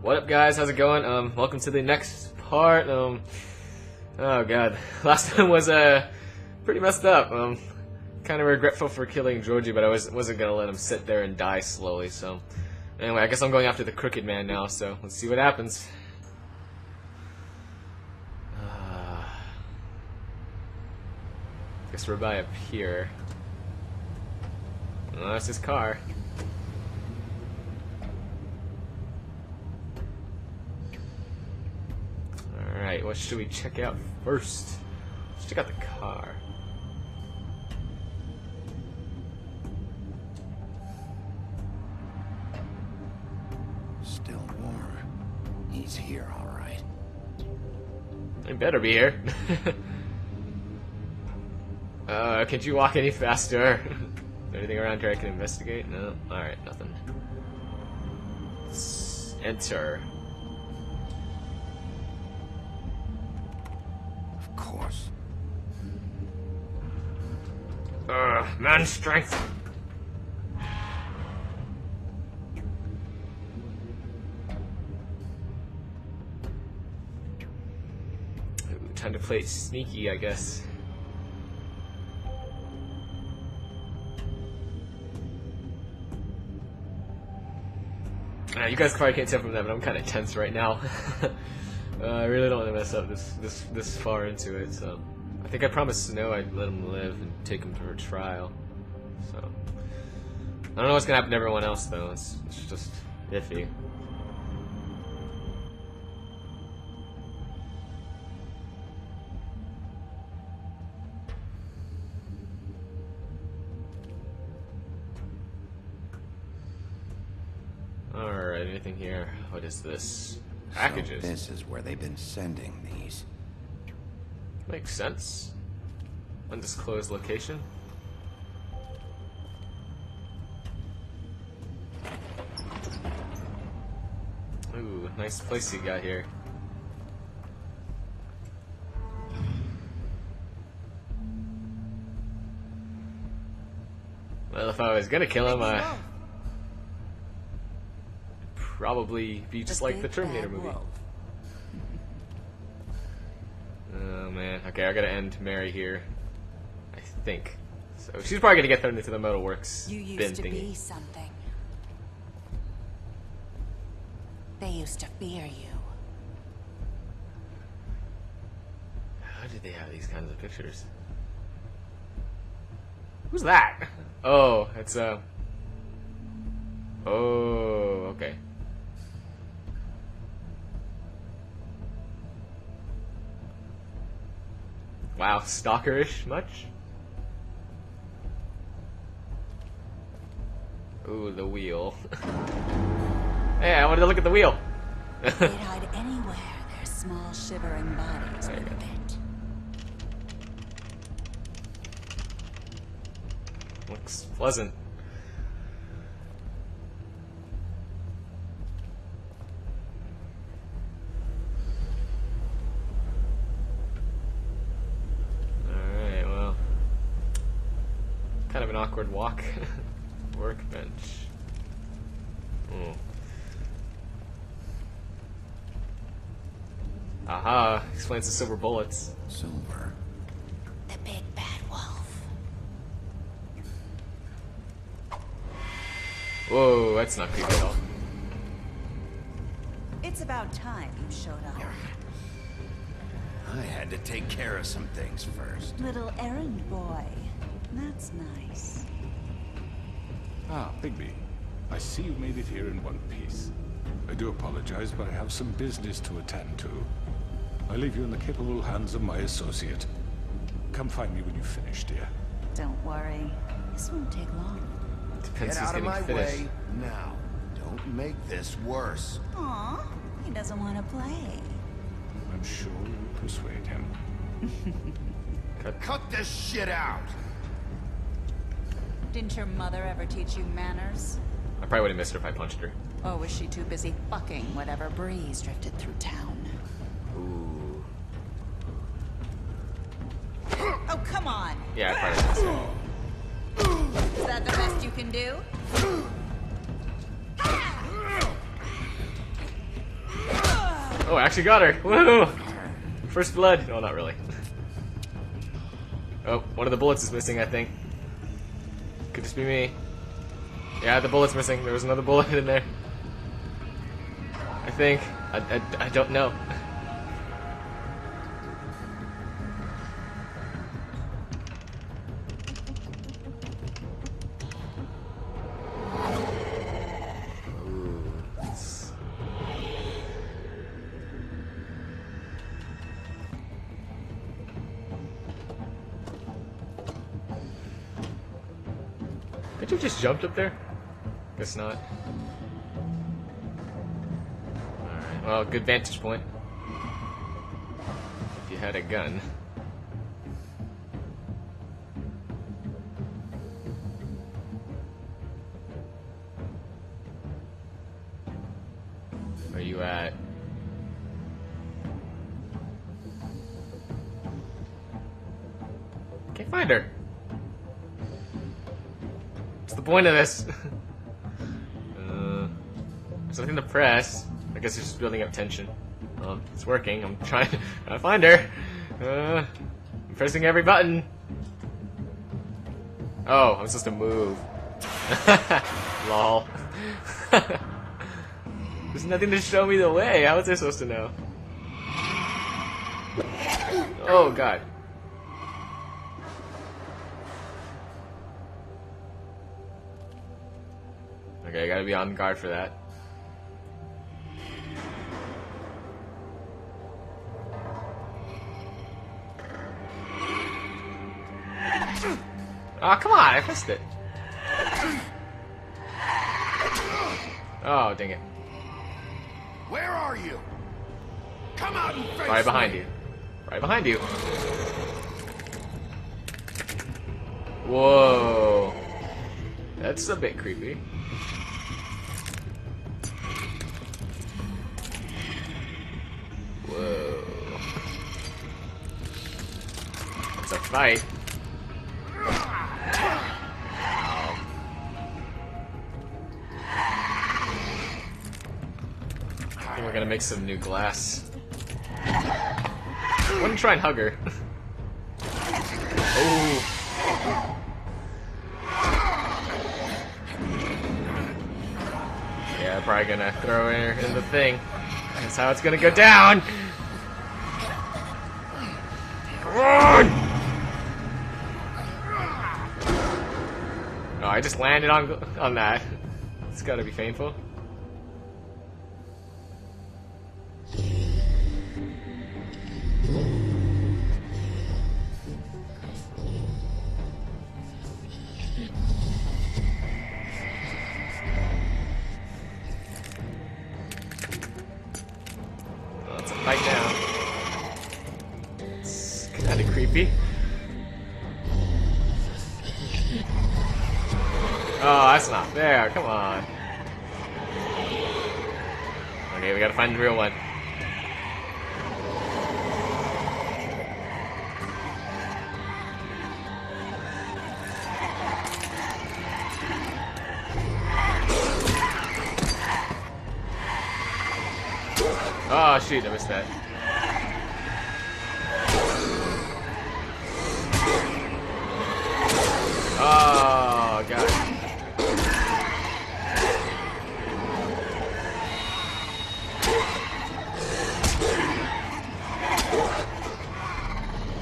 What up, guys? How's it going? Welcome to the next part. Oh god, last time was pretty messed up. Kind of regretful for killing Georgie, but I wasn't gonna let him sit there and die slowly. So anyway, I guess I'm going after the Crooked Man now. So let's see what happens. Guess we're by up here. Oh, that's his car. Alright, what should we check out first? Let's check out the car. Still warm. He's here, alright. He better be here. Could you walk any faster? Is there anything around here I can investigate? No? Alright, nothing. Let's enter. Of course. Man strength. Ooh, time to play sneaky, I guess. You guys probably can't tell from that, but I'm kind of tense right now. I really don't want to mess up this far into it. So I think I promised Snow I'd let him live and take him to her trial. So I don't know what's gonna happen to everyone else though. It's just iffy. Alright, anything here? What is this? Packages. So this is where they've been sending these. Makes sense. Undisclosed location. Ooh, nice place you got here. Well, if I was gonna kill him, probably be just like the Terminator movie. Oh man, okay, I gotta end Mary here. I think. So she's probably gonna get thrown into the metalworks You bin used to thingy. be something. They used to fear you. How did they have these kinds of pictures? Who's that? Oh, it's oh, okay. Wow, stalkerish much? Ooh, the wheel. Hey, I wanted to look at the wheel. They'd hide anywhere their small shivering bodies would fit. Looks pleasant. Alright, well. Kind of an awkward walk. Workbench. Oh. Aha, explains the silver bullets. Silver. The big bad wolf. Whoa, that's not creepy at all. It's about time you showed up. I had to take care of some things first. Little errand boy. That's nice. Ah, Bigby. I see you made it here in one piece. I do apologize, but I have some business to attend to. I leave you in the capable hands of my associate. Come find me when you finish, dear. Don't worry. This won't take long. Depends Get who's out of getting my finished. way now. Don't make this worse. Aw, he doesn't want to play. I'm sure you'll persuade him. Cut this shit out! Didn't your mother ever teach you manners? I probably would have missed her if I punched her. Or was she too busy fucking whatever breeze drifted through town? Ooh. Oh, come on! Yeah, I probably missed her. Is that the best you can do? Oh, I actually got her! Woohoo! First blood. No, not really. Oh, one of the bullets is missing, I think. Could just be me. Yeah, the bullet's missing. There was another bullet in there. I think. I don't know. Did you just jumped up there? Guess not. Alright, well, good vantage point. If you had a gun. Where you at? Can't find her. What's the point of this? There's nothing to press. I guess it's just building up tension. Well, it's working. I'm trying to find her. I'm pressing every button. Oh, I'm supposed to move. Lol. There's nothing to show me the way. How was I supposed to know? Oh god. Okay, I gotta be on guard for that. Oh, come on, I missed it. Oh, dang it. Where are you? Come out and face Right behind me. you. Right behind you. Whoa. That's a bit creepy. Whoa. It's a fight. I think we're gonna make some new glass. I want to try and hug her. Oh. Yeah, probably gonna throw her in the thing. That's how it's gonna go down. Run! Oh, I just landed on that. It's gotta be painful. Fight now. It's kinda creepy. Oh, that's not fair. Come on. Okay, we gotta find the real one. Oh shoot, I missed that. Oh god.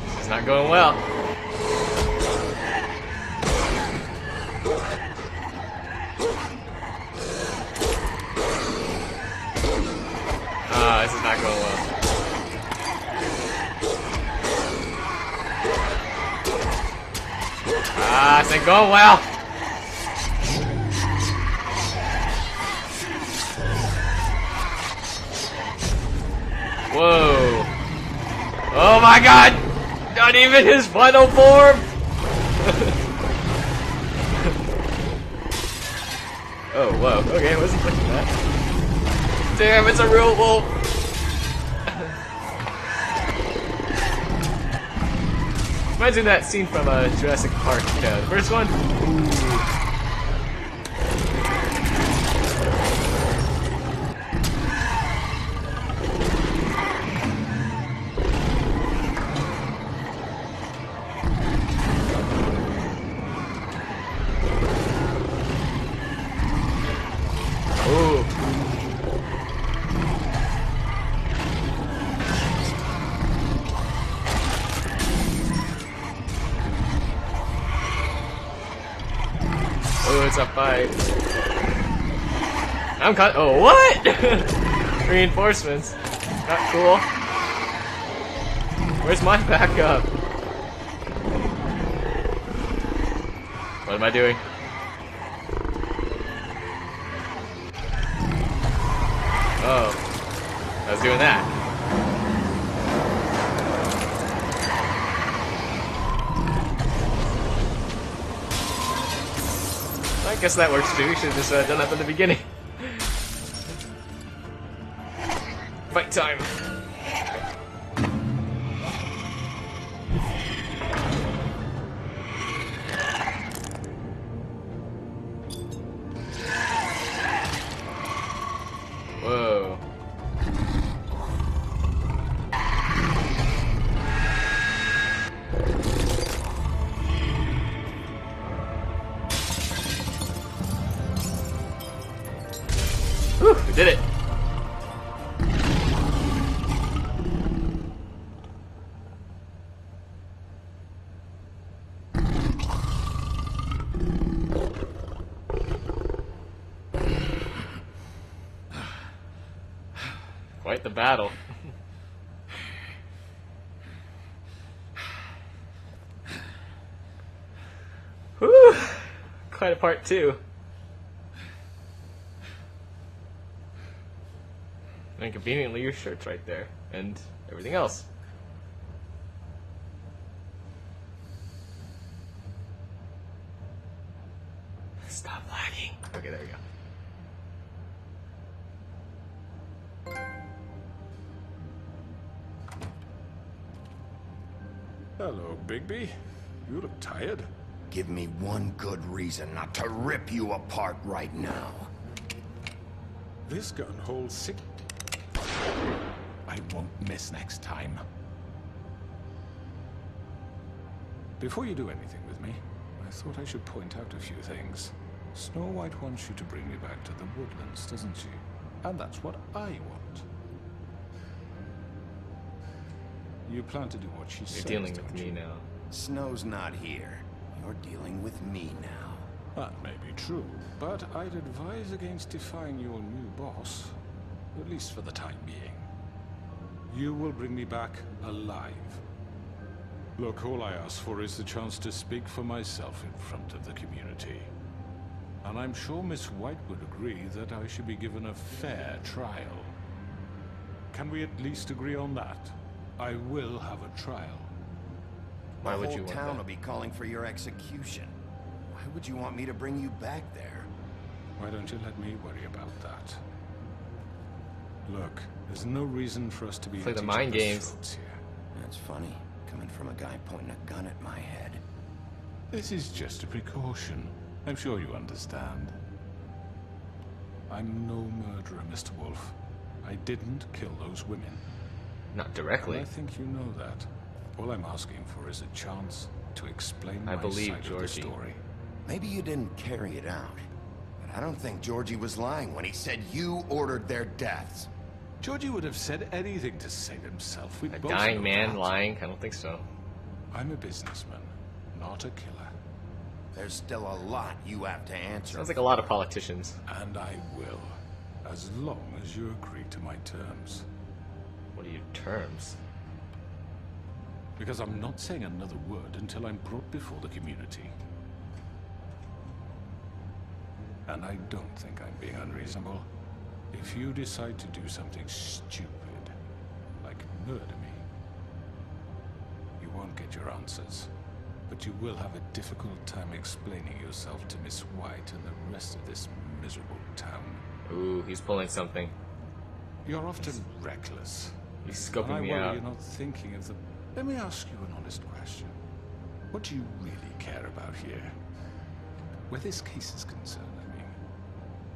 This is not going well. This is not going well. This ain't going well. Whoa. Oh my god! Not even his final form! Oh, whoa. Okay, I wasn't thinking that. Damn, it's a real wolf! Imagine that scene from Jurassic Park, you know, the first one. it's a fight. I'm caught. Oh, what? Reinforcements. Not cool. Where's my backup? What am I doing? Oh. I was doing that. I guess that works too. We should have just done that from the beginning. Fight time. Whoa. Whew, we did it. Quite the battle. Whew. Quite a part too. And conveniently your shirt's right there. And everything else. Stop lagging. Okay, there we go. Hello, Bigby. You look tired. Give me one good reason not to rip you apart right now. This gun holds 6. I won't miss next time. Before you do anything with me, I thought I should point out a few things. Snow White wants you to bring me back to the woodlands, doesn't she? And that's what I want. You plan to do what she says, You're dealing with don't me you? now. Snow's not here. You're dealing with me now. That may be true, but I'd advise against defying your new boss, at least for the time being. You will bring me back alive. Look, all I ask for is the chance to speak for myself in front of the community. And I'm sure Miss White would agree that I should be given a fair trial. Can we at least agree on that? I will have a trial. Why The would whole you want town that? will be calling for your execution. Why would you want me to bring you back there? Why don't you let me worry about that? Look, there's no reason for us to be Play at the each mind other's games. throats here. That's funny, coming from a guy pointing a gun at my head. This is just a precaution. I'm sure you understand. I'm no murderer, Mr. Wolf. I didn't kill those women. Not And directly. I think you know that. All I'm asking for is a chance to explain I my believe side of the Georgie. story. Maybe you didn't carry it out, but I don't think Georgie was lying when he said you ordered their deaths. Georgie would have said anything to save himself. We A both dying know man that. lying? I don't think so. I'm a businessman, not a killer. There's still a lot you have to answer. Sounds like a lot of politicians. And I will, as long as you agree to my terms. What are your terms? Because I'm not saying another word until I'm brought before the community. And I don't think I'm being unreasonable. If you decide to do something stupid, like murder me, you won't get your answers. But you will have a difficult time explaining yourself to Miss White and the rest of this miserable town. Ooh, he's pulling something. You're often reckless. He's And I scoping me worry out. you're not thinking of the... Let me ask you an honest question. What do you really care about here? Where this case is concerned, I mean.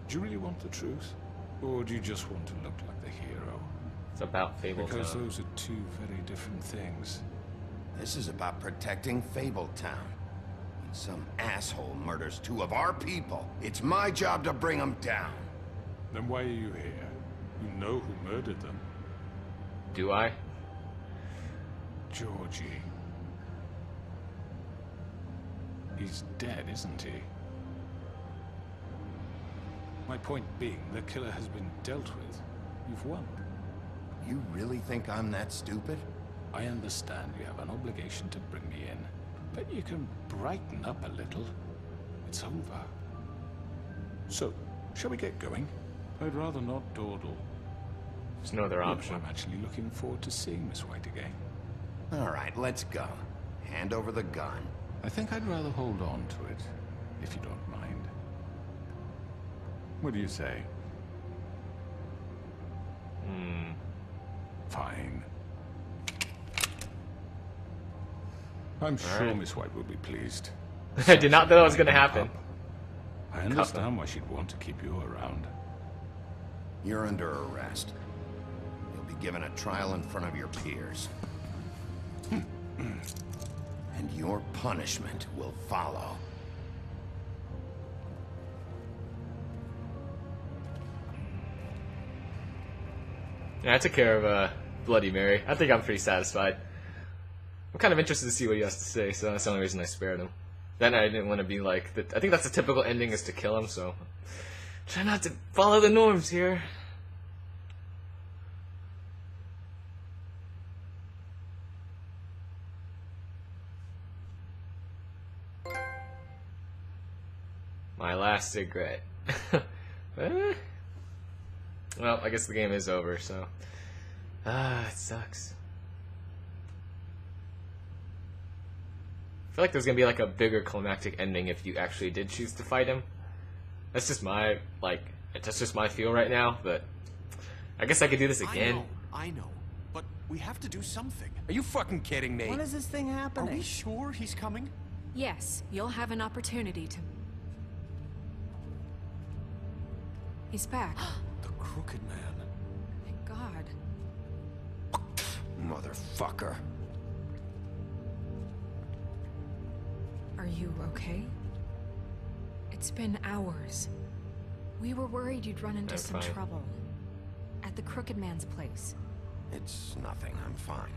Do you really want the truth? Or do you just want to look like the hero? It's about Fable Because Town. those are two very different things. This is about protecting Fabletown. When some asshole murders two of our people, it's my job to bring them down. Then why are you here? You know who murdered them. Do I? Georgie. He's dead, isn't he? My point being, the killer has been dealt with. You've won. You really think I'm that stupid? I understand you have an obligation to bring me in, but you can brighten up a little. It's over. So, shall we get going? I'd rather not dawdle. There's no other option. I'm actually looking forward to seeing Miss White again. All right, let's go. Hand over the gun. I think I'd rather hold on to it, if you don't mind. What do you say? Fine. I'm sure right. Miss White will be pleased. I did not know that was going to happen. I understand why she'd want to keep you around. You're under arrest. You'll be given a trial in front of your peers. And your punishment will follow. Yeah, I took care of Bloody Mary. I think I'm pretty satisfied. I'm kind of interested to see what he has to say, so that's the only reason I spared him. Then I didn't want to be like... I think that's the typical ending, is to kill him, so... Try not to follow the norms here. My last cigarette. Well, I guess the game is over, so... it sucks. I feel like there's gonna be like a bigger climactic ending if you actually did choose to fight him. That's just my, that's just my feel right now, but... I guess I could do this again. I know, but we have to do something. Are you fucking kidding me? When is this thing happening? Are we sure he's coming? Yes, you'll have an opportunity to... He's back. The Crooked Man. Thank God. Motherfucker. Are you okay? It's been hours. We were worried you'd run into some trouble. At the Crooked Man's place. It's nothing, I'm fine.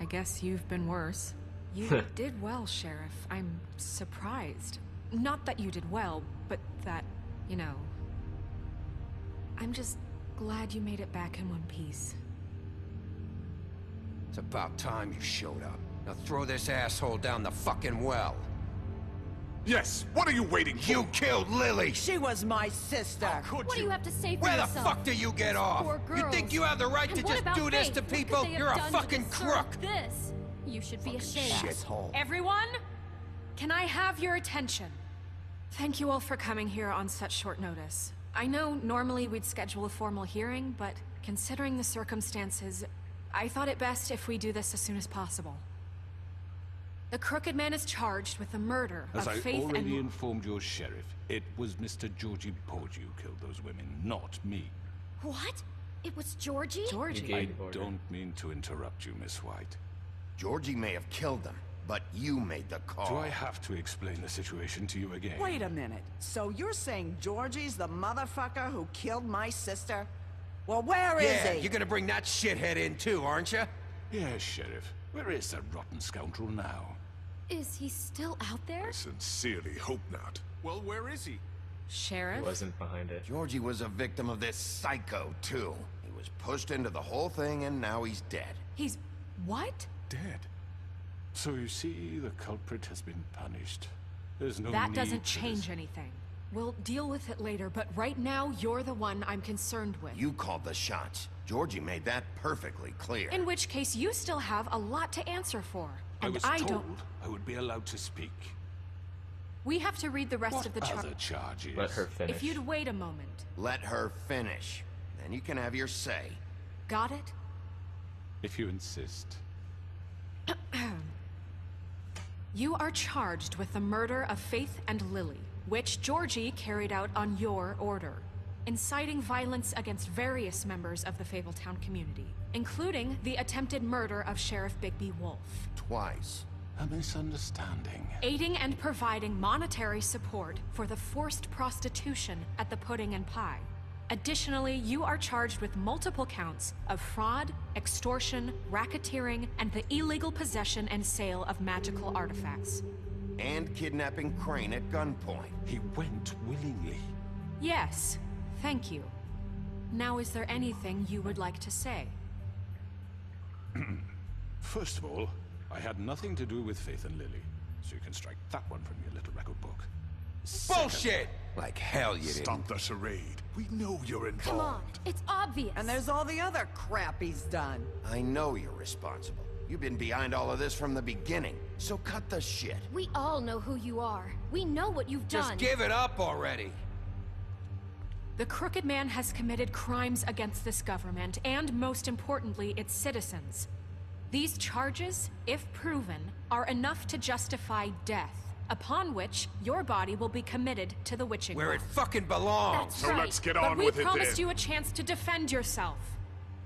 I guess you've been worse. You did well, Sheriff. I'm surprised. Not that you did well, but that, you know... I'm just glad you made it back in one piece. It's about time you showed up. Now throw this asshole down the fucking well. Yes, what are you waiting for? You killed Lily! She was my sister. Could What do you have to say for Where the yourself? fuck do you get off? Poor You girls. think you have the right And to what just about do this Faith? to What could people? they have You're a done to fucking deserve crook! This. You should be ashamed. Shithole. Everyone, can I have your attention? Thank you all for coming here on such short notice. I know normally we'd schedule a formal hearing, but considering the circumstances, I thought it best if we do this as soon as possible. The Crooked Man is charged with the murder As of I Faith already and... informed your sheriff, it was Mr. Georgie Porgy who killed those women, not me. What? It was Georgie? Georgie. I don't mean to interrupt you, Miss White. Georgie may have killed them, but you made the call. Do I have to explain the situation to you again? Wait a minute. So you're saying Georgie's the motherfucker who killed my sister? Well, where is Yeah, he? you're gonna bring that shithead in too, aren't you? Yes, Sheriff. Where is that rotten scoundrel now? Is he still out there? I sincerely hope not. Well, where is he? Sheriff? Wasn't behind it. Georgie was a victim of this psycho, too. He was pushed into the whole thing, and now he's dead. He's... what? Dead. So you see, the culprit has been punished. There's no That need doesn't for change this. anything. We'll deal with it later, but right now, you're the one I'm concerned with. You called the shots. Georgie made that perfectly clear. In which case, you still have a lot to answer for. And I was I told don't... I would be allowed to speak. We have to read the rest What of the other charges? Let her finish. If you'd wait a moment. Let her finish. Then you can have your say. Got it? If you insist. You are charged with the murder of Faith and Lily, which Georgie carried out on your order, inciting violence against various members of the Fabletown community, including the attempted murder of Sheriff Bigby Wolf. Twice. A misunderstanding. Aiding and providing monetary support for the forced prostitution at the Pudding and Pie. Additionally, you are charged with multiple counts of fraud, extortion, racketeering, and the illegal possession and sale of magical artifacts. And kidnapping Crane at gunpoint. He went willingly. Yes, Thank you. Now, is there anything you would like to say? First of all, I had nothing to do with Faith and Lily, so you can strike that one from your little record book. Bullshit! Like hell you didn't. Stop the charade. We know you're involved. Come on, it's obvious. And there's all the other crap he's done. I know you're responsible. You've been behind all of this from the beginning, so cut the shit. We all know who you are. We know what you've Just done. give it up already. The Crooked Man has committed crimes against this government, and most importantly, its citizens. These charges, if proven, are enough to justify death, upon which your body will be committed to the witching Where it well. fucking belongs. That's So right. let's get But on we with it promised then. you a chance to defend yourself,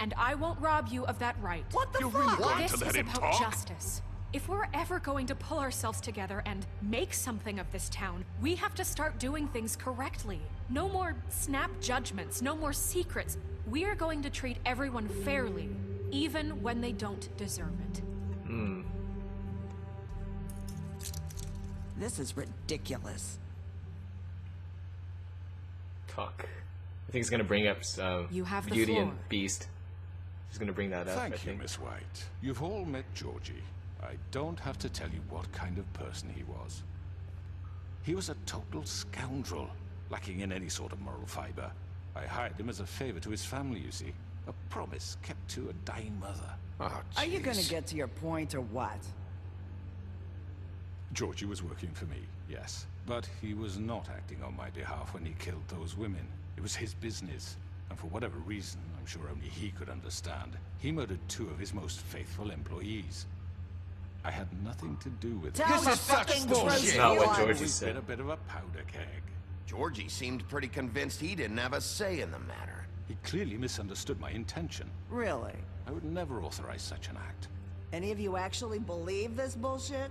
and I won't rob you of that right. What the You're fuck? really going This to let is him about talk? justice. If we're ever going to pull ourselves together and make something of this town, we have to start doing things correctly. No more snap judgments, no more secrets. We are going to treat everyone fairly, even when they don't deserve it. This is ridiculous. Talk. I think he's gonna bring up You have the Beauty and floor. Beast. He's gonna bring that up. I Thank you, think. Miss White. You've all met Georgie. I don't have to tell you what kind of person he was. He was a total scoundrel, lacking in any sort of moral fiber. I hired him as a favor to his family, you see. A promise kept to a dying mother. Oh, Are you gonna jeez. get to your point or what? Georgie was working for me, yes. But he was not acting on my behalf when he killed those women. It was his business. And for whatever reason, I'm sure only he could understand, he murdered 2 of his most faithful employees. I had nothing to do with it. Tell This the is such fucking bullshit. truth. Not what you Georgie are- Always said. been a bit of a powder keg. Georgie seemed pretty convinced he didn't have a say in the matter. He clearly misunderstood my intention. Really? I would never authorize such an act. Any of you actually believe this bullshit?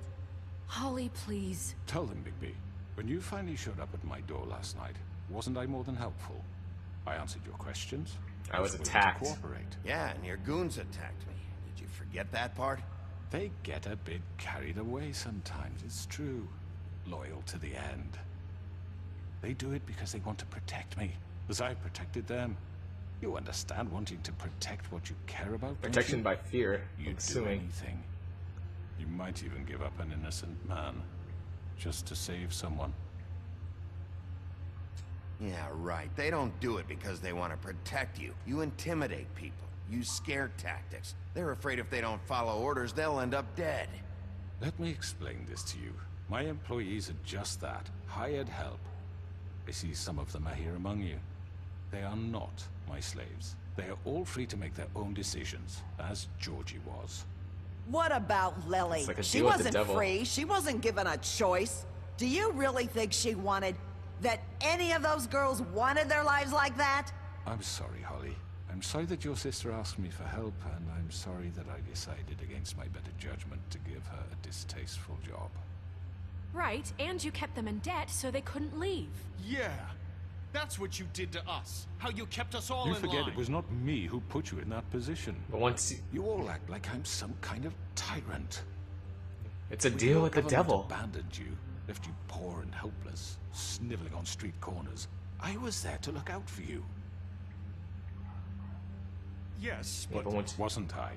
Holly, please. Tell them, Bigby, when you finally showed up at my door last night, wasn't I more than helpful? I answered your questions. I was willing to attacked. cooperate. Yeah, and your goons attacked me. Did you forget that part? They get a bit carried away sometimes, it's true. Loyal to the end. They do it because they want to protect me, as I protected them. You understand wanting to protect what you care about, don't Protection you? by fear. You'd do Assuming. anything. You might even give up an innocent man, just to save someone. Yeah, right. They don't do it because they want to protect you. You intimidate people. Use scare tactics. They're afraid if they don't follow orders, they'll end up dead. Let me explain this to you. My employees are just that, hired help. I see some of them are here among you. They are not my slaves. They are all free to make their own decisions, as Georgie was. What about Lily? It's like a She deal with the wasn't devil. free. She wasn't given a choice. Do you really think she wanted... that any of those girls wanted their lives like that? I'm sorry, Holly. I'm sorry that your sister asked me for help, and I'm sorry that I decided against my better judgment to give her a distasteful job. Right, and you kept them in debt so they couldn't leave. Yeah, that's what you did to us. How you kept us all You in forget line. it was not me who put you in that position. But once You all act like I'm some kind of tyrant. it's a When deal your with the government devil. abandoned you, left you poor and helpless, sniveling on street corners. I was there to look out for you. Yes, Yeah, but but once Wasn't I?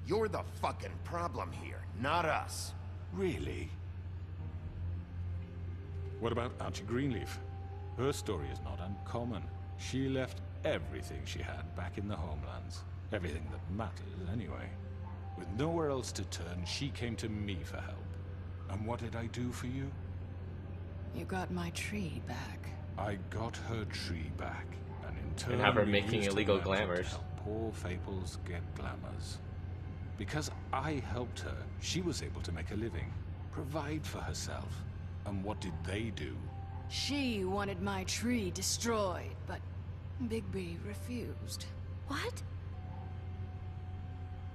You're the fucking problem here, not us. Really? What about Auntie Greenleaf? Her story is not uncommon. She left everything she had back in the homelands. Everything that matters, anyway. With nowhere else to turn, she came to me for help. And what did I do for you? You got my tree back. I got her tree back, and in turn have her we making used her illegal magic glamours. to help poor Fables get glamours. Because I helped her, she was able to make a living, provide for herself. And what did they do? She wanted my tree destroyed, but Bigby refused. What?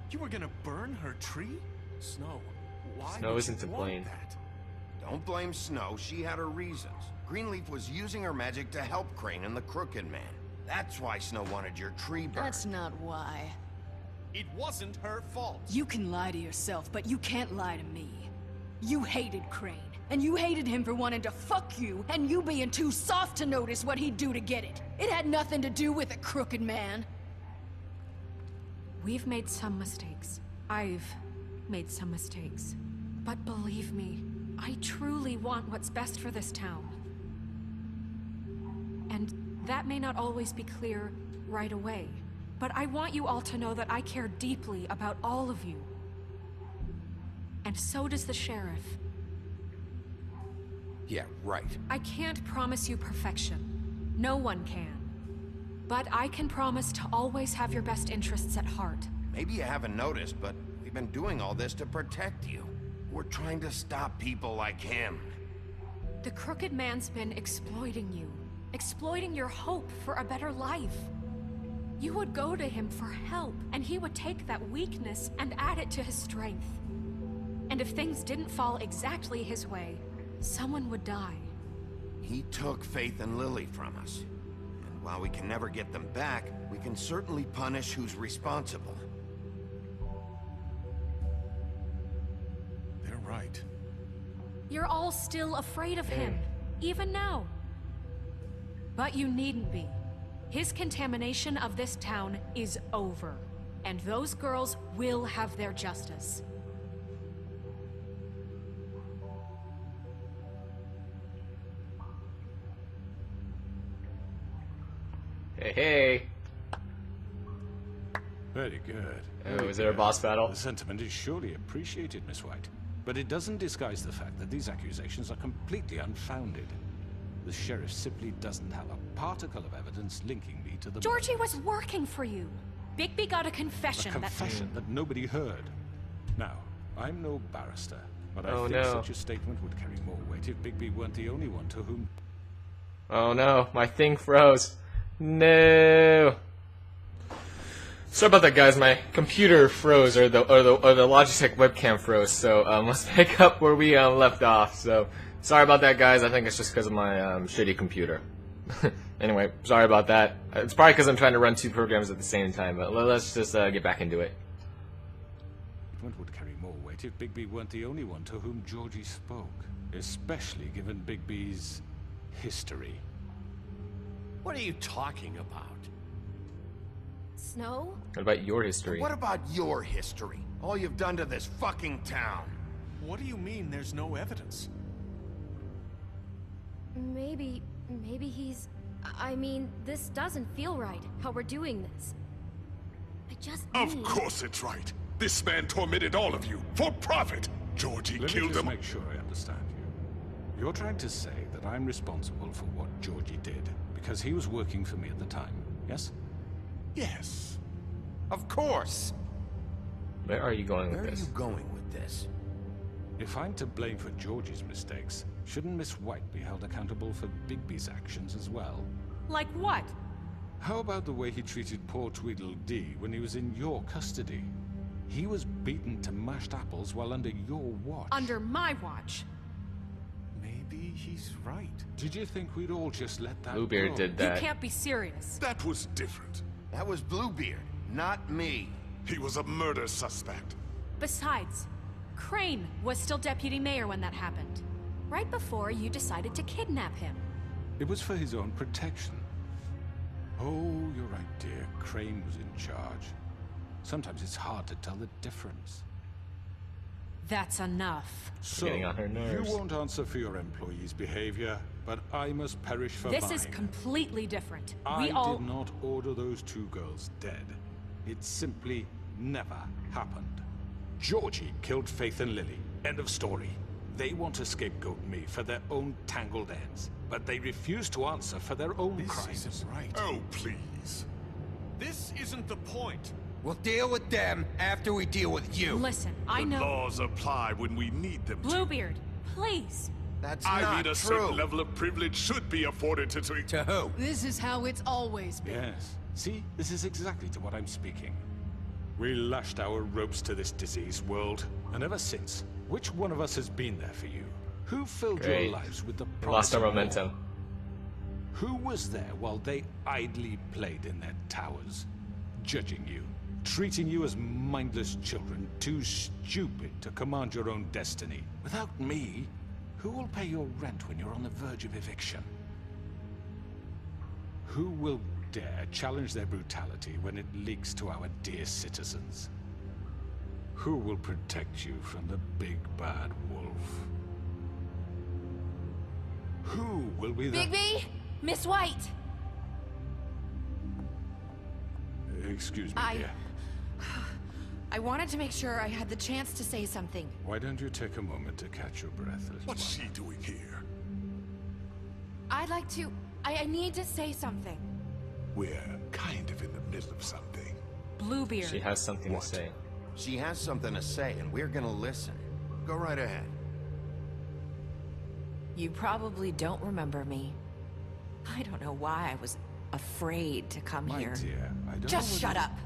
you were gonna burn her tree? Snow, why Snow would isn't you to want blame. that? Don't blame Snow, she had her reasons. Greenleaf was using her magic to help Crane and the Crooked Man. That's why Snow wanted your tree burned. That's not why. It wasn't her fault. You can lie to yourself, but you can't lie to me. You hated Crane. And you hated him for wanting to fuck you, and you being too soft to notice what he'd do to get it. It had nothing to do with a crooked man. We've made some mistakes. I've made some mistakes. But believe me, I truly want what's best for this town. And that may not always be clear right away. But I want you all to know that I care deeply about all of you. And so does the sheriff. Yeah, right. I can't promise you perfection. No one can. But I can promise to always have your best interests at heart. Maybe you haven't noticed, but we've been doing all this to protect you. We're trying to stop people like him. The crooked man's been exploiting you. Exploiting your hope for a better life. You would go to him for help, and he would take that weakness and add it to his strength. And if things didn't fall exactly his way, someone would die. He took Faith and Lily from us. And while we can never get them back, we can certainly punish who's responsible. They're right. You're all still afraid of him, even now. But you needn't be. His contamination of this town is over, and those girls will have their justice. Hey, hey. Very good. Oh, Very is there a good. boss battle? The sentiment is surely appreciated, Miss White. But it doesn't disguise the fact that these accusations are completely unfounded. The sheriff simply doesn't have a particle of evidence linking me to the Georgie murders. was working for you. Bigby got a confession. A confession that nobody heard. Now, I'm no barrister, but I think no. such a statement would carry more weight if Bigby weren't the only one to whom... Oh no, my thing froze. No. Sorry about that, guys. My computer froze, or the Logitech webcam froze. So let's pick up where we left off. So sorry about that, guys. I think it's just because of my shitty computer. Anyway, sorry about that. It's probably because I'm trying to run two programs at the same time. But let's just get back into it. Statement would carry more weight if Bigby weren't the only one to whom Georgie spoke, especially given Bigby's history. What are you talking about? Snow? What about your history? What about your history? All you've done to this fucking town. What do you mean there's no evidence? Maybe he's... I mean, this doesn't feel right, how we're doing this. I just Of need... course it's right. This man tormented all of you for profit. Georgie Let me killed just him. make sure I understand you. You're trying to say that I'm responsible for what Georgie did because he was working for me at the time, yes? Yes. Of course. Where are you going with Where are this? you going with this? If I'm to blame for Georgie's mistakes, shouldn't Miss White be held accountable for Bigby's actions as well? Like what? How about the way he treated poor Tweedledee when he was in your custody? He was beaten to mashed apples while under your watch. Under my watch. Maybe he's right. Did you think we'd all just let that Bluebeard go? did You that. can't be serious. That was different. That was Bluebeard, not me. He was a murder suspect. Besides, Crane was still deputy mayor when that happened. Right before you decided to kidnap him. It was for his own protection. Oh, you're right, dear. Crane was in charge. Sometimes it's hard to tell the difference. That's enough. So, Getting on her nerves. you won't answer for your employees' behavior, but I must perish for This mine. is completely different. I We all... did not order those two girls dead. It simply never happened. Georgie killed Faith and Lily. End of story. They want to scapegoat me for their own tangled ends, but they refuse to answer for their own This crimes. isn't right. Oh, please. This isn't the point. We'll deal with them after we deal with you. Listen, I The know... laws apply when we need them to. Bluebeard, please. That's I not mean, a true. certain level of privilege should be afforded to... To who? This is how it's always been. Yes. See, this is exactly to what I'm speaking. We lashed our ropes to this diseased world, and ever since, which one of us has been there for you? Who filled Great. your lives with the We promise lost our of more? momentum. Who was there while they idly played in their towers, judging you, treating you as mindless children, too stupid to command your own destiny? Without me, Who will pay your rent when you're on the verge of eviction? Who will dare challenge their brutality when it leaks to our dear citizens? Who will protect you from the big bad wolf? Who will be the... Bigby! Miss White! Excuse me, dear. I wanted to make sure I had the chance to say something. Why don't you take a moment to catch your breath, little What's one? she doing here? I'd like to... I need to say something. We're kind of in the middle of something. Bluebeard. She has something What? to say. She has something to say, and we're gonna listen. Go right ahead. You probably don't remember me. I don't know why I was afraid to come My here. dear, I don't Just know shut whether- up.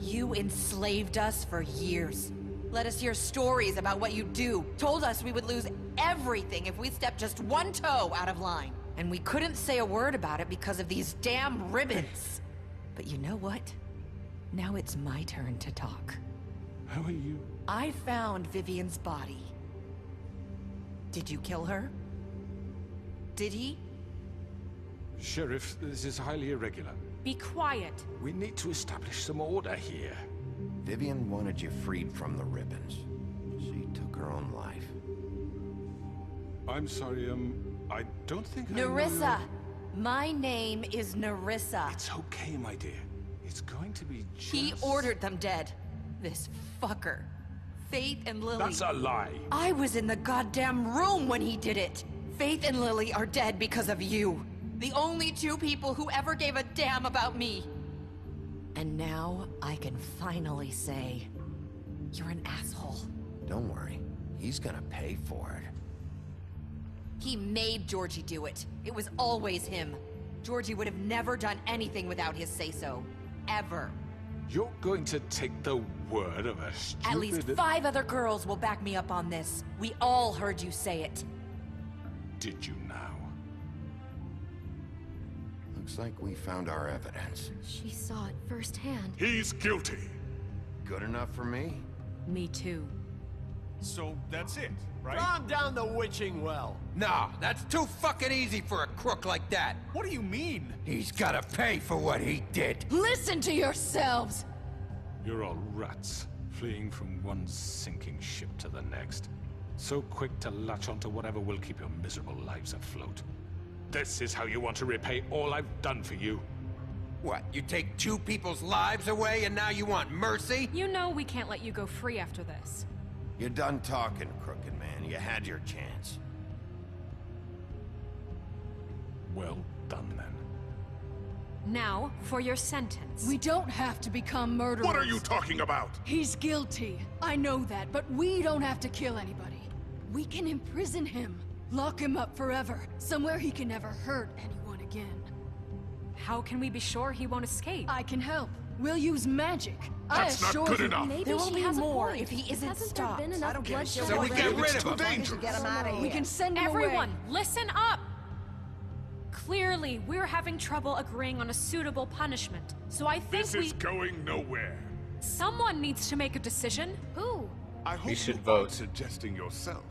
You enslaved us for years. Let us hear stories about what you do. Told us we would lose everything if we stepped just one toe out of line. And we couldn't say a word about it because of these damn ribbons. But you know what? Now it's my turn to talk. How are you? I found Vivian's body. Did you kill her? Did he? Sheriff, this is highly irregular. Be quiet. We need to establish some order here. Vivian wanted you freed from the ribbons. She took her own life. I'm sorry, I don't think I know Nerissa! your- My name is Nerissa. It's okay, my dear. It's going to be just... He ordered them dead. This fucker. Faith and Lily. That's a lie. I was in the goddamn room when he did it. Faith and Lily are dead because of you. The only two people who ever gave a damn about me. And now I can finally say, you're an asshole. Don't worry. He's gonna pay for it. He made Georgie do it. It was always him. Georgie would have never done anything without his say-so. Ever. You're going to take the word of a stupid... At least 5 other girls will back me up on this. We all heard you say it. Did you now? Looks like we found our evidence. She saw it firsthand. He's guilty. Good enough for me? Me too. So that's it, right? Calm down the witching well. Nah, that's too fucking easy for a crook like that. What do you mean? He's gotta pay for what he did. Listen to yourselves! You're all rats, fleeing from one sinking ship to the next. So quick to latch onto whatever will keep your miserable lives afloat. This is how you want to repay all I've done for you? What, you take 2 people's lives away and now you want mercy? You know we can't let you go free after this. You're done talking, crooked man. You had your chance. Well done, then. Now, for your sentence. We don't have to become murderers. What are you talking about? He's guilty. I know that, but we don't have to kill anybody. We can imprison him. Lock him up forever. Somewhere he can never hurt anyone again. How can we be sure he won't escape? I can help. We'll use magic. That's I not assure good you. enough. Maybe There will she be has a more point. if he isn't Hasn't stopped. there been I enough don't give a bloodshed shit. So we get already? rid of It's too him. dangerous. Get him out of here. We can send him Everyone, away. listen up! Clearly, we're having trouble agreeing on a suitable punishment. So I think This is going nowhere. someone needs to make a decision. Who? I hope should you vote. aren't suggesting yourself.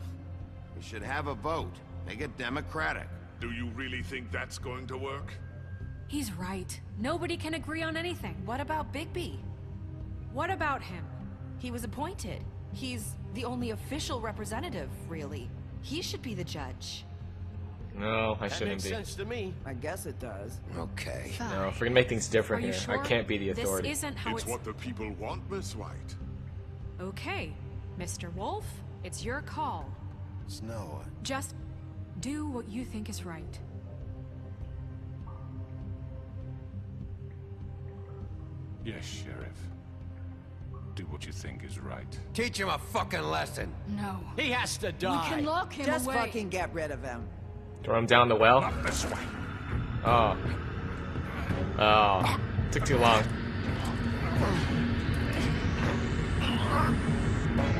We should have a vote. Make it democratic. Do you really think that's going to work? He's right. Nobody can agree on anything. What about Bigby? What about him? He was appointed. He's the only official representative, really. He should be the judge. No, I That shouldn't makes be. sense to me. I guess it does. Okay. No, if we're gonna make things different Are you here, sure? I can't be the authority. This isn't how It's what the people want, Miss White. Okay, Mr. Wolf, it's your call. Snow. Just do what you think is right. Yes, Sheriff. Do what you think is right. Teach him a fucking lesson. No. He has to We die. can lock him Just away. fucking get rid of him. Throw him down the well. Not this way. Oh. Oh. Took too long.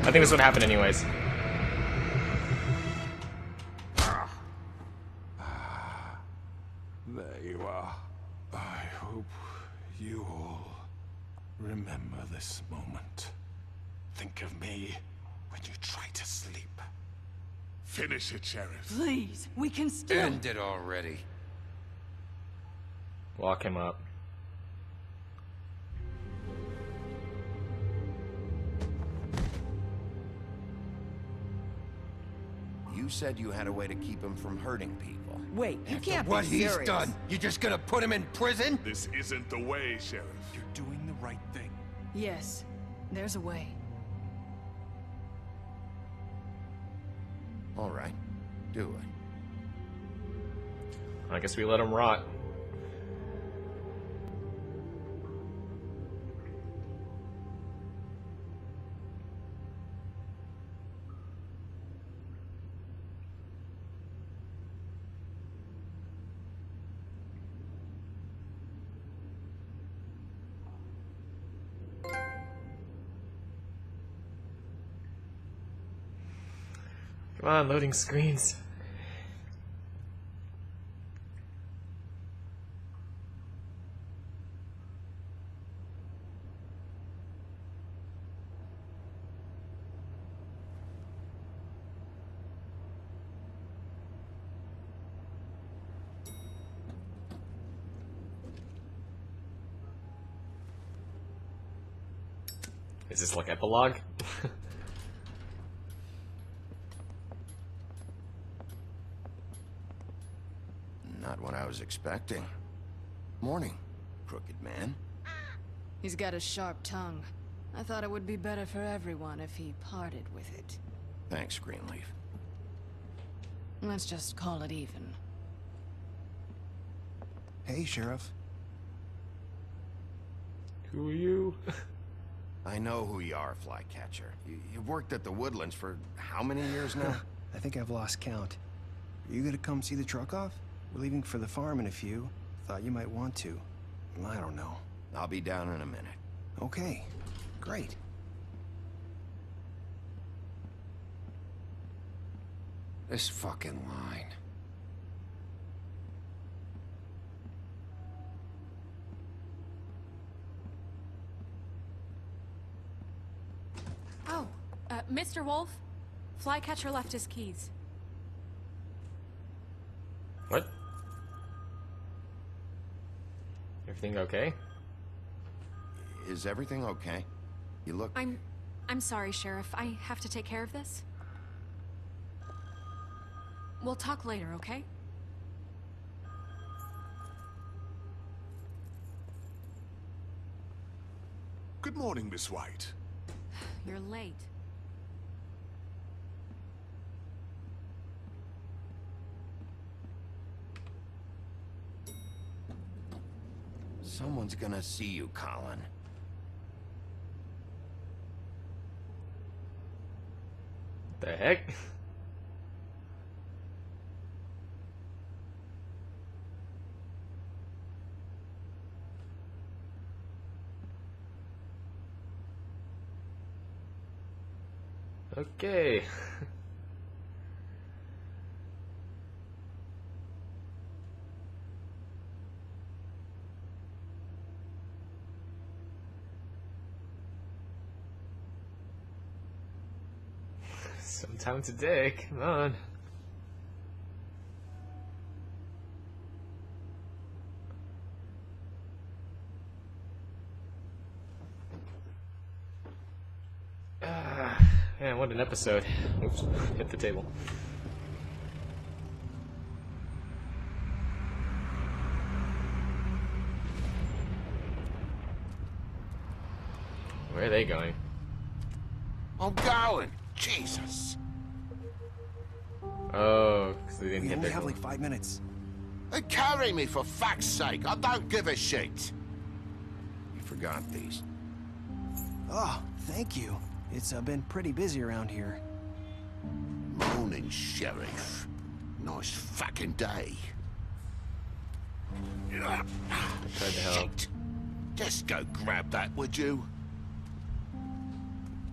I think this would happen anyways. There you are. I hope you all remember this moment. Think of me when you try to sleep. Finish it, Sheriff. Please, we can still... End it already. Lock him up. You said you had a way to keep him from hurting people. Wait, you After can't what be he's serious. done, you just gonna put him in prison? This isn't the way, Sheriff. You're doing the right thing. Yes, there's a way. All right, do it. I guess we let him rot. Come on, loading screens. Is this like epilogue? Not what I was expecting. Morning, crooked man. He's got a sharp tongue. I thought it would be better for everyone if he parted with it. Thanks, Greenleaf. Let's just call it even. Hey, Sheriff. Who are you? I know who you are, Flycatcher. You've worked at the Woodlands for how many years now? I think I've lost count. Are you gonna come see the truck off? We're leaving for the farm in a few. Thought you might want to. I don't know. I'll be down in a minute. Okay, great. This fucking line. Oh, Mr. Wolf, Flycatcher left his keys. What? Everything okay? Is everything okay? You look... I'm sorry, Sheriff. I have to take care of this. We'll talk later, okay? Good morning, Miss White. You're late. Someone's gonna see you, Colin. The heck? Okay. Sometime today, come on. Man, what an episode. Oops, hit the table. Where are they going? I'm going! Jesus! Oh, because they didn't We hit only their have goal. like 5 minutes. Hey, carry me, for fuck's sake! I don't give a shit! You forgot these. Oh, thank you. It's been pretty busy around here. Morning, Sheriff. Nice fucking day. I tried to help. Shit. Just go grab that, would you?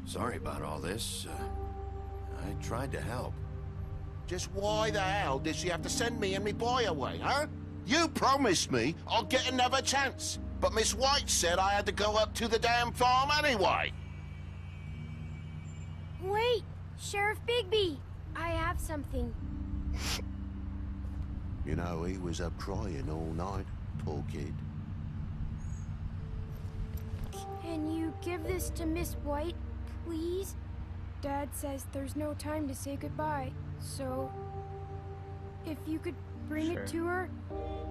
Sorry about all this. I tried to help. Just why the hell did she have to send me and me boy away, huh? You promised me I'll get another chance, but Miss White said I had to go up to the damn farm anyway. Wait, Sheriff Bigby. I have something. You know, he was up crying all night, poor kid. Can you give this to Miss White, please? Dad says there's no time to say goodbye, so if you could bring it to her.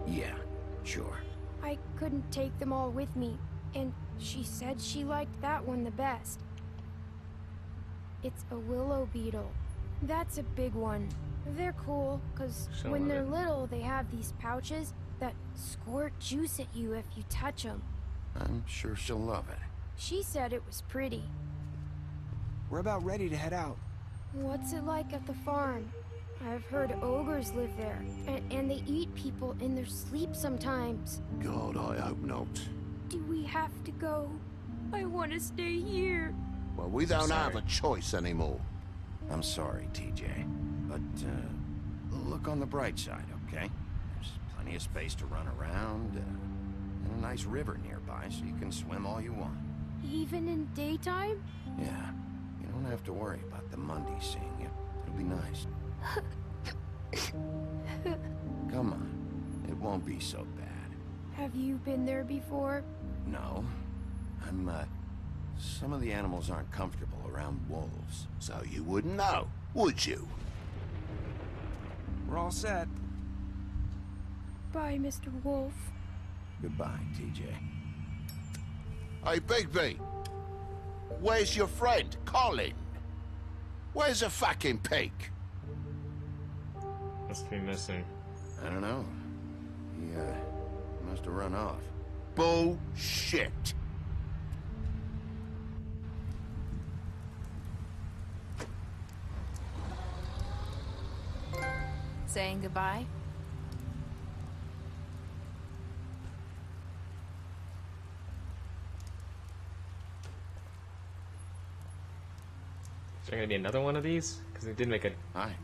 Yeah, sure. I couldn't take them all with me, and she said she liked that one the best. It's a willow beetle. That's a big one. They're cool, because when they're little, they have these pouches that squirt juice at you if you touch them. I'm sure she'll love it. She said it was pretty. We're about ready to head out. What's it like at the farm? I've heard ogres live there, and they eat people in their sleep sometimes. God, I hope not. Do we have to go? I want to stay here. Well, we don't have a choice anymore. I'm sorry, TJ. But, look on the bright side, okay? There's plenty of space to run around, and a nice river nearby, so you can swim all you want. Even in daytime? Yeah. You don't have to worry about the Mundy seeing you. It'll be nice. Come on. It won't be so bad. Have you been there before? No. Some of the animals aren't comfortable around wolves. So you wouldn't know, would you? We're all set. Bye, Mr. Wolf. Goodbye, TJ. Hey, Bigby. Where's your friend, Colin? Where's the fucking pig? Must be missing. I don't know. He, must have run off. Bullshit. Saying goodbye? Is there gonna be another one of these? Because they did make a... Hi.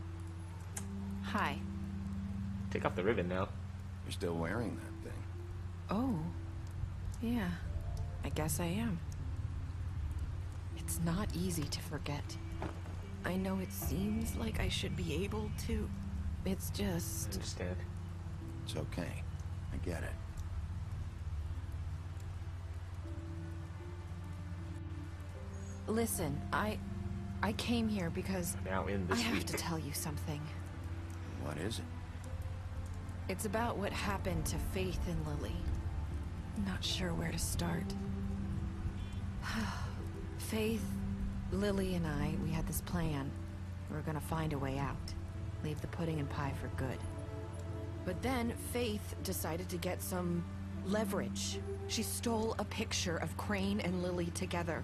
Hi. Take off the ribbon now. You're still wearing that thing. Oh. Yeah. I guess I am. It's not easy to forget. I know it seems like I should be able to. It's just... I understand. It's okay. I get it. Listen, I came here because Now in I this have week. to tell you something. What is it? It's about what happened to Faith and Lily. Not sure where to start. Faith, Lily, and I, we had this plan. We were gonna find a way out. Leave the pudding and pie for good. But then Faith decided to get some leverage. She stole a picture of Crane and Lily together.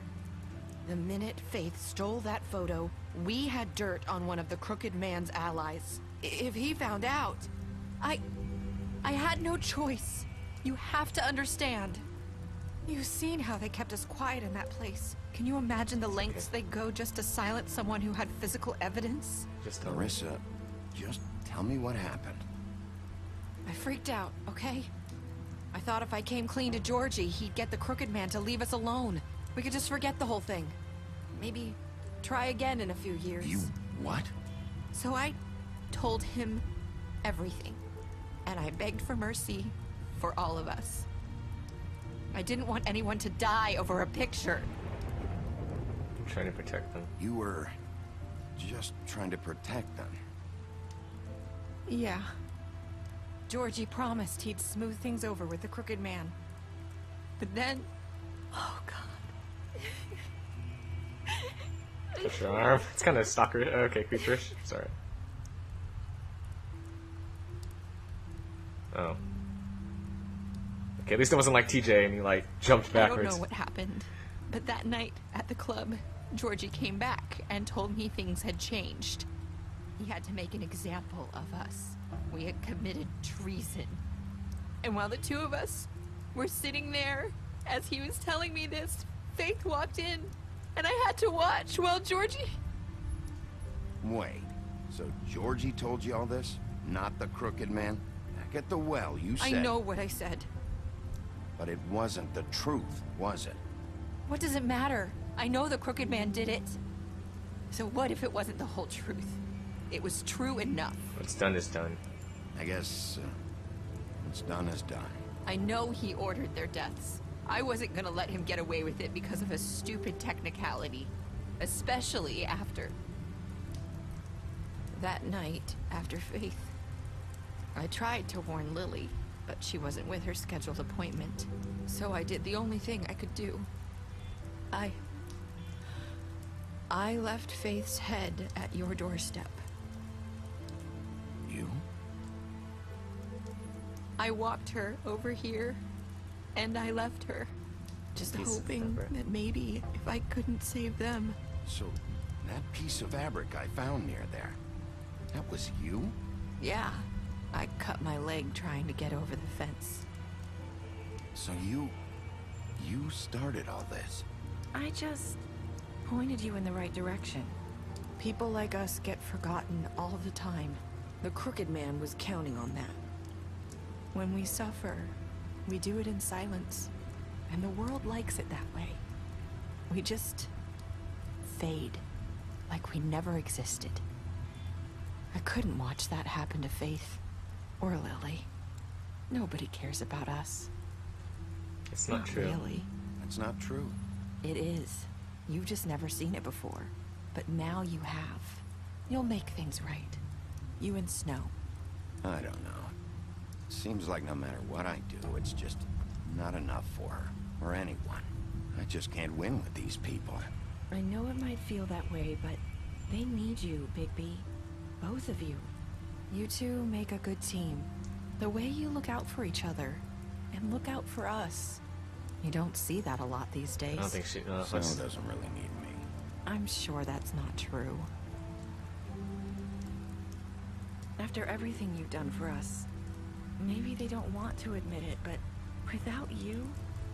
The minute Faith stole that photo, we had dirt on one of the Crooked Man's allies. If he found out, I had no choice. You have to understand. You've seen how they kept us quiet in that place. Can you imagine the lengths they go just to silence someone who had physical evidence? Just Marissa, just tell me what happened. I freaked out, okay? I thought if I came clean to Georgie, he'd get the Crooked Man to leave us alone. We could just forget the whole thing. Maybe try again in a few years. You what? So I told him everything. And I begged for mercy for all of us. I didn't want anyone to die over a picture. I'm trying to protect them. You were just trying to protect them. Yeah. Georgie promised he'd smooth things over with the Crooked Man. But then... Oh, God. Touch your arm. It's kind of stalker. Okay, creeperish. Sorry. Oh. Okay, at least it wasn't like TJ and he like jumped backwards. I don't know what happened, but that night at the club, Georgie came back and told me things had changed. He had to make an example of us. We had committed treason. And while the two of us were sitting there, as he was telling me this, Faith walked in, and I had to watch while Georgie... Wait, so Georgie told you all this? Not the Crooked Man? Back at the well, you said... I know what I said. But it wasn't the truth, was it? What does it matter? I know the Crooked Man did it. So what if it wasn't the whole truth? It was true enough. What's done is done. I guess what's done is done. I know he ordered their deaths. I wasn't gonna let him get away with it because of a stupid technicality. Especially after... that night, after Faith. I tried to warn Lily, but she wasn't with her scheduled appointment. So I did the only thing I could do. I left Faith's head at your doorstep. You? I walked her over here, and I left her. Just hoping that maybe if I couldn't save them. So, that piece of fabric I found near there, that was you? Yeah, I cut my leg trying to get over the fence. So you started all this? I just pointed you in the right direction. People like us get forgotten all the time. The Crooked Man was counting on that. When we suffer, we do it in silence. And the world likes it that way. We just fade, like we never existed. I couldn't watch that happen to Faith, or Lily. Nobody cares about us. It's not true. Really. It's not true. It is. You've just never seen it before. But now you have. You'll make things right. You and Snow. I don't know. Seems like no matter what I do, it's just not enough for her, or anyone. I just can't win with these people. I know it might feel that way, but they need you, Bigby. Both of you. You two make a good team. The way you look out for each other, and look out for us. You don't see that a lot these days. I don't think she... Snow doesn't really need me. I'm sure that's not true. After everything you've done for us, maybe they don't want to admit it, but without you,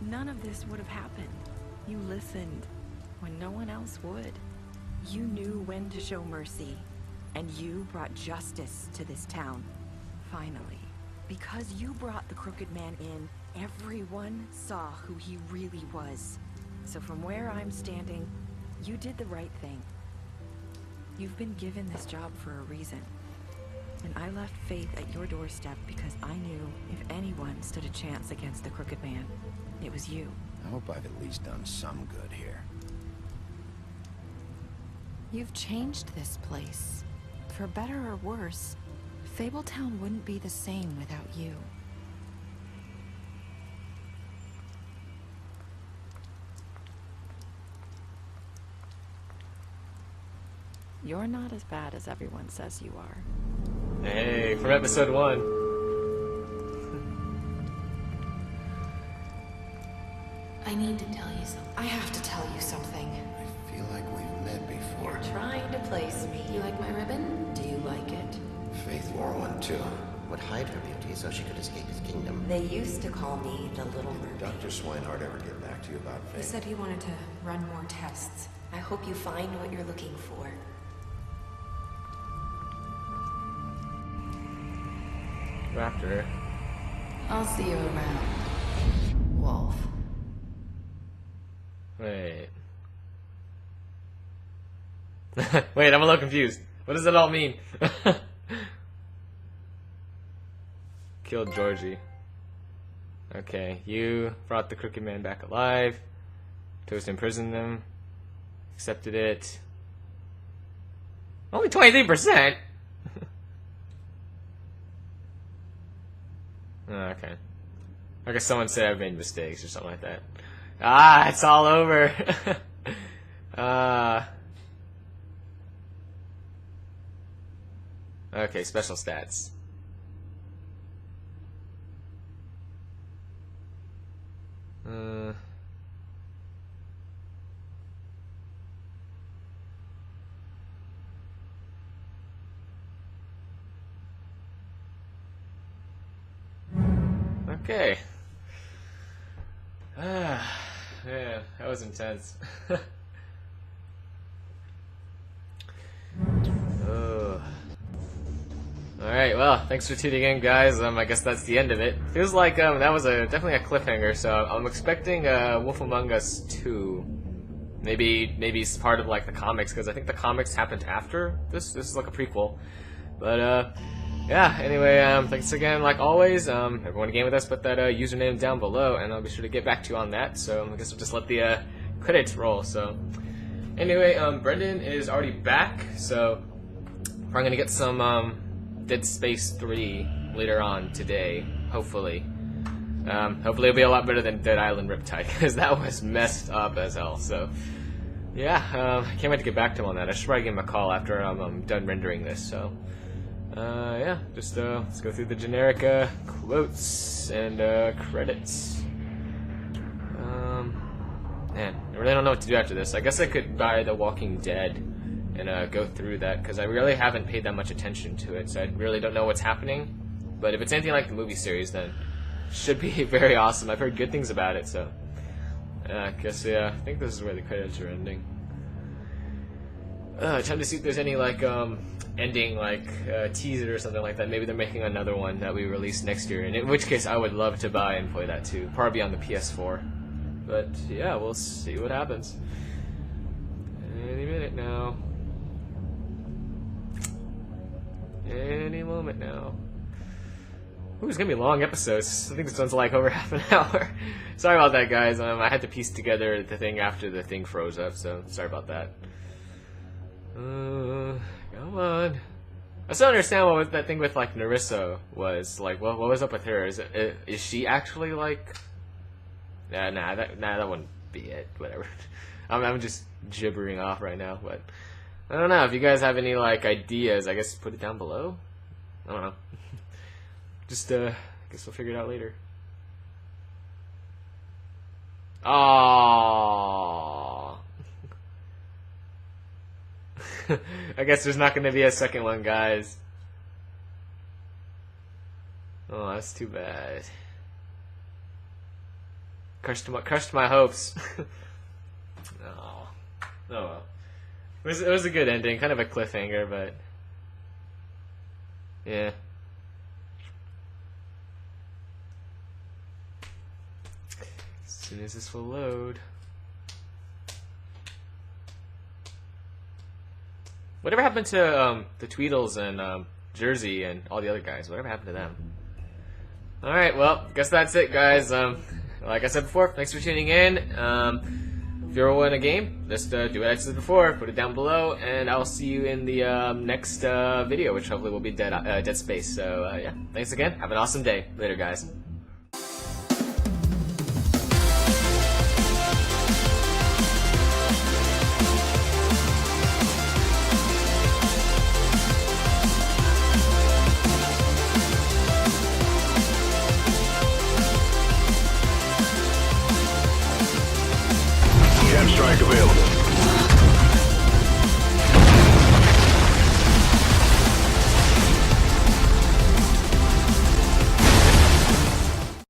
none of this would have happened. You listened when no one else would. You knew when to show mercy, and you brought justice to this town. Finally. Because you brought the Crooked Man in, everyone saw who he really was. So from where I'm standing, you did the right thing. You've been given this job for a reason. And I left Faith at your doorstep because I knew if anyone stood a chance against the Crooked Man, it was you. I hope I've at least done some good here. You've changed this place. For better or worse, Fabletown wouldn't be the same without you. You're not as bad as everyone says you are. Hey, from episode 1. I need to tell you something. I have to tell you something. I feel like we've met before. You're trying to place me. You like my ribbon? Do you like it? Faith wore one too. Would hide her beauty so she could escape his kingdom. They used to call me the Little Mermaid. Did Dr. Swinehart ever get back to you about He Faith? said he wanted to run more tests. I hope you find what you're looking for. Go after her. I'll see you around, Wolf. Wait. Wait, I'm a little confused. What does it all mean? Killed Georgie. Okay, you brought the Crooked Man back alive. Chose to imprison them. Accepted it. Only 23%? Okay. I guess someone said I've made mistakes or something like that. Ah, it's all over. Okay, special stats. Okay. Man, that was intense. Alright, well, thanks for tuning in, guys. I guess that's the end of it. Feels like that was definitely a cliffhanger, so I'm expecting Wolf Among Us 2. maybe it's part of like the comics, because I think the comics happened after this. This is like a prequel. But yeah. Anyway, thanks again, like always. Everyone game with us, put that username down below, and I'll be sure to get back to you on that. So I guess we'll just let the credits roll. So anyway, Brendan is already back, so we're gonna get some Dead Space 3 later on today, hopefully. Hopefully it'll be a lot better than Dead Island Riptide, because that was messed up as hell. So yeah, I can't wait to get back to him on that. I should probably give him a call after I'm done rendering this. So yeah, just let's go through the generic quotes and credits. Man, I really don't know what to do after this. I guess I could buy The Walking Dead and go through that, because I really haven't paid that much attention to it, so I really don't know what's happening. But if it's anything like the movie series, then it should be very awesome. I've heard good things about it, so I guess, yeah, I think this is where the credits are ending. Trying to see if there's any like ending like teaser or something like that. Maybe they're making another one that we release next year, and in which case I would love to buy and play that too, probably on the PS4. But yeah, we'll see what happens. Any minute now. Any moment now. Ooh, it's gonna be long episodes. I think this one's like over half an hour. Sorry about that, guys. I had to piece together the thing after the thing froze up, so sorry about that. Come on. I still don't understand what that thing with like Narissa was like. What was up with her? Is she actually like? Nah, that wouldn't be it. Whatever. I'm just gibbering off right now, but I don't know. If you guys have any like ideas, I guess put it down below. I don't know. Just I guess we'll figure it out later. Aww. I guess there's not going to be a second one, guys. Oh, that's too bad. Crushed my hopes. Oh well. It was a good ending, kind of a cliffhanger, but yeah. As soon as this will load. Whatever happened to the Tweedles and Jersey and all the other guys? Whatever happened to them? Alright, well, guess that's it, guys. Like I said before, thanks for tuning in. If you ever win a game, just do what I said before, put it down below, and I'll see you in the next video, which hopefully will be Dead Space. So, yeah, thanks again. Have an awesome day. Later, guys. Strike available.